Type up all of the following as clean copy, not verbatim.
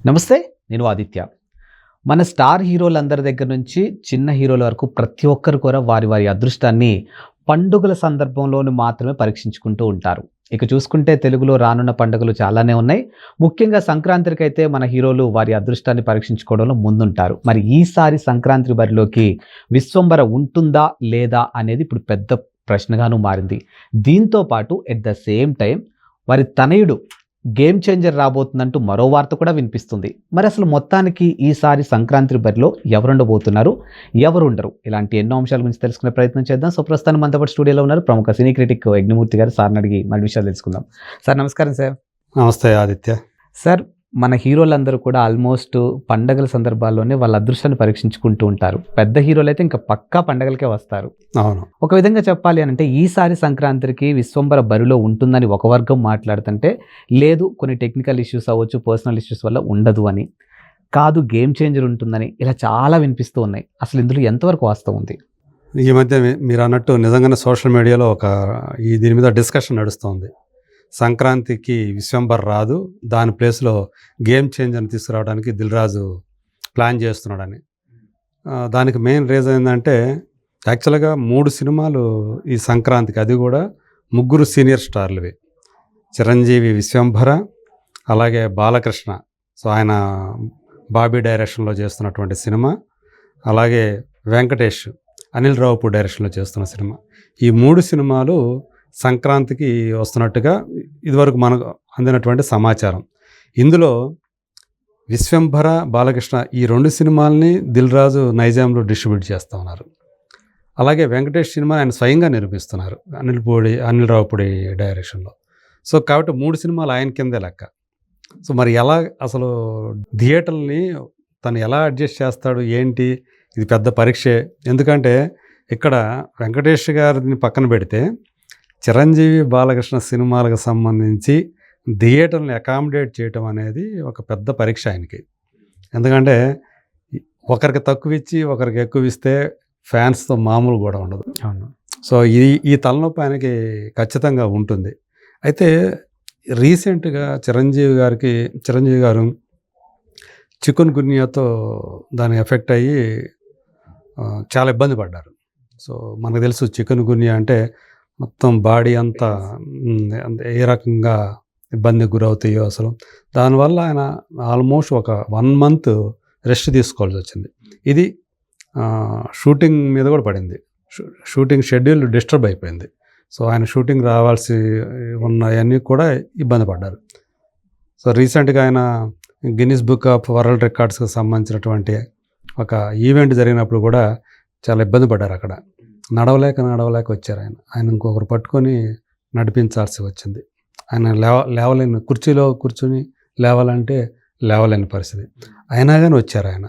నమస్తే. నేను ఆదిత్య. మన స్టార్ హీరోలందరి దగ్గర నుంచి చిన్న హీరోల వరకు ప్రతి ఒక్కరు కూడా వారి వారి అదృష్టాన్ని పండుగల సందర్భంలోనే మాత్రమే పరీక్షించుకుంటూ ఉంటారు. ఇక చూసుకుంటే తెలుగులో రానున్న పండుగలు చాలానే ఉన్నాయి. ముఖ్యంగా సంక్రాంతికైతే మన హీరోలు వారి అదృష్టాన్ని పరీక్షించుకోవడంలో ముందుంటారు. మరి ఈసారి సంక్రాంతి బరిలోకి విశ్వంబర ఉంటుందా లేదా అనేది ఇప్పుడు పెద్ద ప్రశ్నగాను మారింది. దీంతో పాటు ఎట్ ద సేమ్ టైం వారి తనయుడు గేమ్ చేంజర్ రాబోతుందంటూ మరో వార్త కూడా వినిపిస్తుంది. మరి అసలు మొత్తానికి ఈసారి సంక్రాంతి బరిలో ఎవరుండబోతున్నారు, ఎవరుండరు, ఇలాంటి ఎన్నో అంశాల గురించి తెలుసుకునే ప్రయత్నం చేద్దాం. సో ప్రస్తుతం మనతో పాటు స్టూడియోలో ఉన్నారు ప్రముఖ సినీ క్రిటిక్ యజ్ఞమూర్తి గారు. సార్ని అడిగి మరి విషయాలు తెలుసుకుందాం. సార్ నమస్కారం. సార్ నమస్తే ఆదిత్య. సార్, మన హీరోలందరూ కూడా ఆల్మోస్ట్ పండగల సందర్భాల్లోనే వాళ్ళ అదృష్టాన్ని పరీక్షించుకుంటూ ఉంటారు. పెద్ద హీరోలు అయితే ఇంకా పక్కా పండగలకే వస్తారు. అవును. ఒక విధంగా చెప్పాలి అని అంటే ఈసారి సంక్రాంతికి విశ్వంబర బరిలో ఉంటుందని ఒక వర్గం మాట్లాడుతుంటే, లేదు కొన్ని టెక్నికల్ ఇష్యూస్ అవ్వచ్చు, పర్సనల్ ఇష్యూస్ వల్ల ఉండదు అని, కాదు గేమ్ చేంజర్ ఉంటుందని, ఇలా చాలా వినిపిస్తూ ఉన్నాయి. అసలు ఇందులో ఎంతవరకు వాస్తవం ఉంది? ఈ మధ్య మీరు అన్నట్టు నిజంగానే సోషల్ మీడియాలో దీని మీద డిస్కషన్ నడుస్తుంది. సంక్రాంతికి విశ్వంబర్ రాదు, దాని ప్లేస్లో గేమ్ చేంజర్ని తీసుకురావడానికి దిల్ రాజు ప్లాన్ చేస్తున్నాడని. దానికి మెయిన్ రీజన్ ఏంటంటే, యాక్చువల్గా 3 సినిమాలు ఈ సంక్రాంతికి, అది కూడా ముగ్గురు సీనియర్ స్టార్లువి. చిరంజీవి విశ్వంభర, అలాగే బాలకృష్ణ, సో ఆయన బాబీ డైరెక్షన్లో చేస్తున్నటువంటి సినిమా, అలాగే వెంకటేష్ అనిల్ రావుపూడి డైరెక్షన్లో చేస్తున్న సినిమా. ఈ 3 సినిమాలు సంక్రాంతికి వస్తున్నట్టుగా ఇదివరకు మనకు అందినటువంటి సమాచారం. ఇందులో విశ్వంభర, బాలకృష్ణ ఈ 2 సినిమాలని దిల్ రాజు నైజాంలో డిస్ట్రిబ్యూట్ చేస్తూ ఉన్నారు. అలాగే వెంకటేష్ సినిమా ఆయన స్వయంగా నిర్మిస్తున్నారు అనిల్ రావుపూడి డైరెక్షన్లో. సో కాబట్టి 3 సినిమాలు ఆయన కిందే లెక్క. సో మరి ఎలా అసలు థియేటర్ని తను ఎలా అడ్జస్ట్ చేస్తాడు ఏంటి, ఇది పెద్ద పరీక్షే. ఎందుకంటే ఇక్కడ వెంకటేష్ గారిని పక్కన పెడితే చిరంజీవి, బాలకృష్ణ సినిమాలకు సంబంధించి థియేటర్ని అకామిడేట్ చేయటం అనేది ఒక పెద్ద పరీక్ష ఆయనకి. ఎందుకంటే ఒకరికి తక్కువ ఇచ్చి ఒకరికి ఎక్కువ ఇస్తే ఫ్యాన్స్తో మామూలు కూడా ఉండదు. అవును. సో ఈ తలనొప్పి ఆయనకి ఖచ్చితంగా ఉంటుంది. అయితే రీసెంట్గా చిరంజీవి గారు చికున్ గున్యాతో దాని ఎఫెక్ట్ అయ్యి చాలా ఇబ్బంది పడ్డారు. సో మనకు తెలుసు చికున్ గున్యా అంటే మొత్తం బాడీ అంతా ఏ రకంగా ఇబ్బందికి గురవుతాయో అసలు. దానివల్ల ఆయన ఆల్మోస్ట్ ఒక 1 month రెస్ట్ తీసుకోవాల్సి వచ్చింది. ఇది షూటింగ్ మీద కూడా పడింది. షూటింగ్ షెడ్యూల్ డిస్టర్బ్ అయిపోయింది. సో ఆయన షూటింగ్ రావాల్సి ఉన్నవన్నీ కూడా ఇబ్బంది పడ్డారు. సో రీసెంట్గా ఆయన గిన్నిస్ బుక్ ఆఫ్ వరల్డ్ రికార్డ్స్కి సంబంధించినటువంటి ఒక ఈవెంట్ జరిగినప్పుడు కూడా చాలా ఇబ్బంది పడ్డారు. అక్కడ నడవలేక వచ్చారు. ఆయన ఇంకొకరు పట్టుకొని నడిపించాల్సి వచ్చింది. ఆయన లేవలేని, కుర్చీలో కూర్చొని లేవాలంటే లేవలేని పరిస్థితి. అయినా కానీ వచ్చారు ఆయన.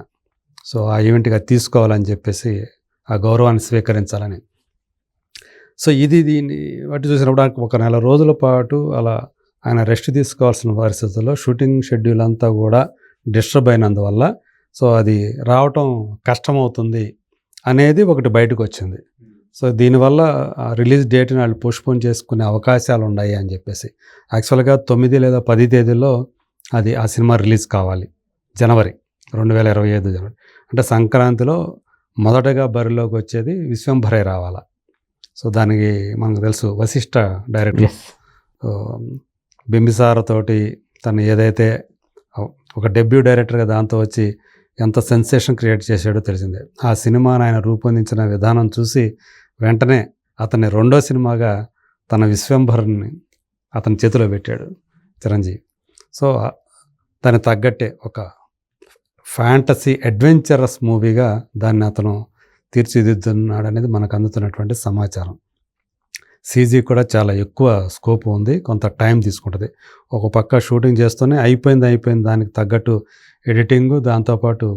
సో ఆ ఈవెంట్గా తీసుకోవాలని చెప్పేసి, ఆ గౌరవాన్ని స్వీకరించాలని. సో దీన్ని బట్టి చూసినప్పుడు ఒక 1 రోజుల పాటు అలా ఆయన రెస్ట్ తీసుకోవాల్సిన పరిస్థితుల్లో షూటింగ్ షెడ్యూల్ అంతా కూడా డిస్టర్బ్ అయినందువల్ల సో అది రావటం కష్టమవుతుంది అనేది ఒకటి బయటకు వచ్చింది. సో దీనివల్ల రిలీజ్ డేట్ని వాళ్ళు పోస్ట్పోన్ చేసుకునే అవకాశాలు ఉన్నాయి అని చెప్పేసి. యాక్చువల్గా 9 లేదా 10 తేదీల్లో ఆ సినిమా రిలీజ్ కావాలి, జనవరి 2025 జనవరి. అంటే సంక్రాంతిలో మొదటగా బరిలోకి వచ్చేది విశ్వంభరే రావాలా. సో దానికి మనకు తెలుసు వశిష్ఠ డైరెక్టర్ బింబిసారతోటి తను ఏదైతే ఒక డెబ్యూ డైరెక్టర్గా దాంతో వచ్చి ఎంత సెన్సేషన్ క్రియేట్ చేశాడో తెలిసిందే. ఆ సినిమాను ఆయన రూపొందించిన విధానం చూసి వెంటనే అతన్ని 2వ సినిమాగా తన విశ్వంభర్ని అతని చేతిలో పెట్టాడు చిరంజీవి. సో దానికి తగ్గట్టే ఒక ఫ్యాంటసీ అడ్వెంచరస్ మూవీగా దాన్ని అతను తీర్చిదిద్దున్నాడు అనేది మనకు అందుతున్నటువంటి సమాచారం. సీజీ కూడా చాలా ఎక్కువ స్కోప్ ఉంది, కొంత టైం తీసుకుంటుంది. ఒక పక్క షూటింగ్ చేస్తూనే అయిపోయింది దానికి తగ్గట్టు ఎడిటింగు, దాంతోపాటు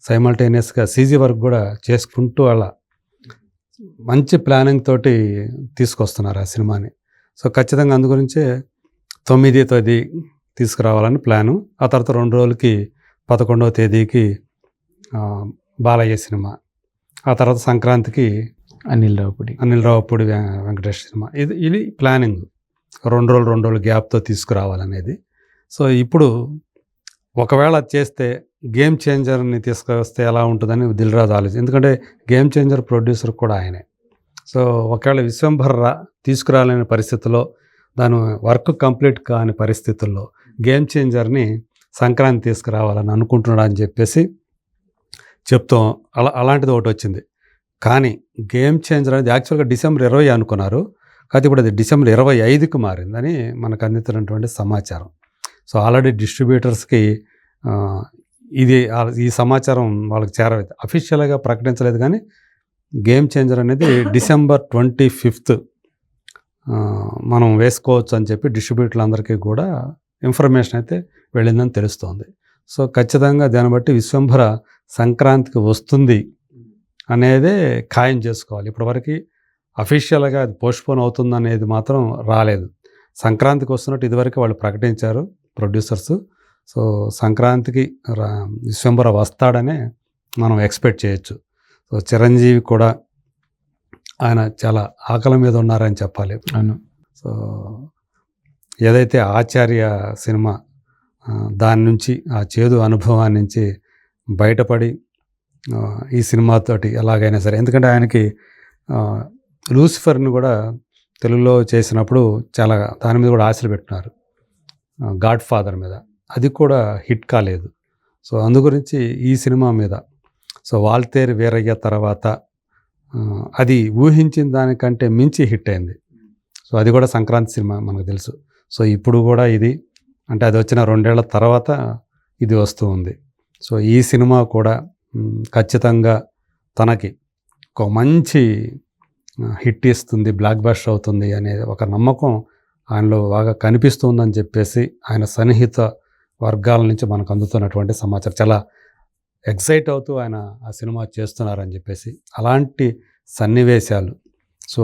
సైమల్టేనియస్గా సీజీ వర్క్ కూడా చేసుకుంటూ అలా మంచి ప్లానింగ్ తోటి తీసుకొస్తున్నారు ఆ సినిమాని. సో ఖచ్చితంగా అందు గురించే 9వ తేదీ తీసుకురావాలని ప్లాను. ఆ తర్వాత 2 రోజులకి 11వ తేదీకి బాలయ్య సినిమా, ఆ తర్వాత సంక్రాంతికి అనిల్ రావుపూడి వెంకటేష్ సినిమా. ఇది ప్లానింగ్. 2 రోజులు గ్యాప్తో తీసుకురావాలనేది. సో ఇప్పుడు ఒకవేళ అది చేస్తే గేమ్ చేంజర్ని తీసుకొస్తే ఎలా ఉంటుందని దిల్ రాజు ఆలోచన. ఎందుకంటే గేమ్ చేంజర్ ప్రొడ్యూసర్ కూడా ఆయనే. సో ఒకవేళ విశ్వంభర తీసుకురాలేని పరిస్థితుల్లో, దాని వర్క్ కంప్లీట్ కాని పరిస్థితుల్లో గేమ్ చేంజర్ని సంక్రాంతి తీసుకురావాలని అనుకుంటున్నాడు అని చెప్పేసి చెప్తాం. అలాంటిది ఒకటి వచ్చింది. కానీ గేమ్ చేంజర్ అనేది యాక్చువల్గా December 20 అనుకున్నారు. కాకపోతే ఇప్పుడు అది December 25కి మారిందని మనకు అందుతున్నటువంటి సమాచారం. సో ఆల్రెడీ డిస్ట్రిబ్యూటర్స్కి ఈ సమాచారం వాళ్ళకి చేరలేదు. అఫీషియల్గా ప్రకటించలేదు, కానీ గేమ్ చేంజర్ అనేది December 25th మనం వేసుకోవచ్చు అని చెప్పి డిస్ట్రిబ్యూటర్లందరికీ కూడా ఇన్ఫర్మేషన్ అయితే వెళ్ళిందని తెలుస్తోంది. సో ఖచ్చితంగా దాన్ని బట్టి విశ్వంభర సంక్రాంతికి వస్తుంది అనేదే ఖాయం చేసుకోవాలి. ఇప్పటివరకు అఫీషియల్గా అది పోస్ట్పోన్ అవుతుంది అనేది మాత్రం రాలేదు. సంక్రాంతికి వస్తున్నట్టు ఇదివరకు వాళ్ళు ప్రకటించారు ప్రొడ్యూసర్స్. సో సంక్రాంతికి విశ్వంభర వస్తాడనే మనం ఎక్స్పెక్ట్ చేయొచ్చు. సో చిరంజీవి కూడా ఆయన చాలా ఆకలి మీద ఉన్నారని చెప్పాలి. అవును. సో ఏదైతే ఆచార్య సినిమా దాని నుంచి ఆ చేదు అనుభవాన్ని నుంచి బయటపడి ఈ సినిమాతోటి ఎలాగైనా సరే, ఎందుకంటే ఆయనకి లూసిఫర్ని కూడా తెలుగులో చేసినప్పుడు చాలా దాని మీద కూడా ఆశలు పెట్టినారు, గాడ్ ఫాదర్ మీద. అది కూడా హిట్ కాలేదు. సో అందు గురించి ఈ సినిమా మీద, సో వాల్తేరు వీరయ్య తర్వాత అది ఊహించిన దానికంటే మించి హిట్ అయింది. సో అది కూడా సంక్రాంతి సినిమా మనకు తెలుసు. సో ఇప్పుడు కూడా ఇది అంటే అది వచ్చిన 2 ఏళ్ల తర్వాత ఇది వస్తూ ఉంది. సో ఈ సినిమా కూడా ఖచ్చితంగా తనకి ఒక మంచి హిట్ ఇస్తుంది, బ్లాక్ బస్టర్ అవుతుంది అనే ఒక నమ్మకం ఆయనలో బాగా కనిపిస్తుందని చెప్పేసి ఆయన సన్నిహిత వర్గాల నుంచి మనకు అందుతున్నటువంటి సమాచారం. చాలా ఎక్సైట్ అవుతూ ఆయన ఆ సినిమా చేస్తున్నారని చెప్పేసి అలాంటి సన్నివేశాలు. సో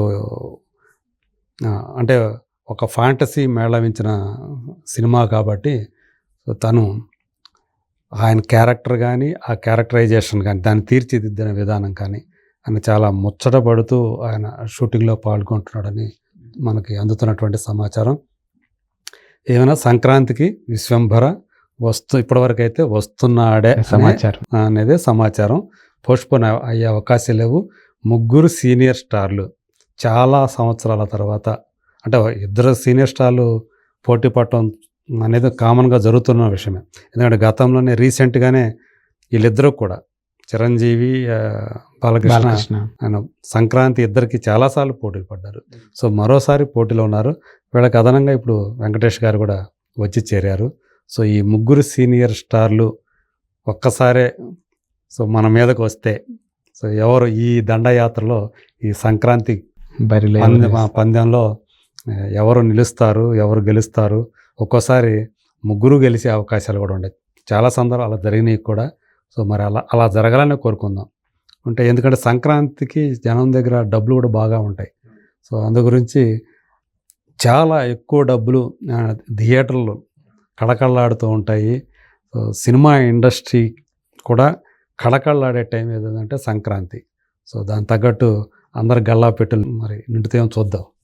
అంటే ఒక ఫ్యాంటసీ మేళవించిన సినిమా కాబట్టి సో తను ఆయన క్యారెక్టర్ కానీ ఆ క్యారెక్టరైజేషన్ కానీ దాన్ని తీర్చిదిద్దిన విధానం కానీ ఆయన చాలా ముచ్చటపడుతూ ఆయన షూటింగ్లో పాల్గొంటున్నాడని మనకి అందుతున్నటువంటి సమాచారం. ఏమైనా సంక్రాంతికి విశ్వంభర ఇప్పటివరకు అయితే వస్తున్నాడే సమాచారం అనేది సమాచారం. పోస్ట్పోన్ అయ్యే అవకాశం లేవు. 3 సీనియర్ స్టార్లు చాలా సంవత్సరాల తర్వాత, అంటే 2 సీనియర్ స్టార్లు పోటీ పడటం అనేది కామన్గా జరుగుతున్న విషయమే. ఎందుకంటే గతంలోనే రీసెంట్గానే వీళ్ళిద్దరూ కూడా చిరంజీవి బాలకృష్ణ ఆయన సంక్రాంతి ఇద్దరికి చాలాసార్లు పోటీ పడ్డారు. సో మరోసారి పోటీలో ఉన్నారు. వీళ్ళకి అదనంగా ఇప్పుడు వెంకటేష్ గారు కూడా వచ్చి చేరారు. సో ఈ 3 సీనియర్ స్టార్లు ఒక్కసారే సో మన మీదకు వస్తే, సో ఎవరు ఈ దండయాత్రలో ఈ సంక్రాంతి పందెంలో ఎవరు నిలుస్తారు, ఎవరు గెలుస్తారు, ఒక్కోసారి 3 గెలిచే అవకాశాలు కూడా ఉన్నాయి. చాలా సందర్భాలు అలా జరిగినాయి కూడా. సో మరి అలా జరగాలని కోరుకుందాం. అంటే ఎందుకంటే సంక్రాంతికి జనం దగ్గర డబ్బులు కూడా బాగా ఉంటాయి. సో అందు గురించి చాలా ఎక్కువ డబ్బులు థియేటర్లు కళకళలాడుతూ ఉంటాయి. సో సినిమా ఇండస్ట్రీ కూడా కళకళలాడే టైం ఏదంటే సంక్రాంతి. సో దానికి తగ్గట్టు అందరు గల్లా పెట్టులు మరి నిండుతాయో చూద్దాం.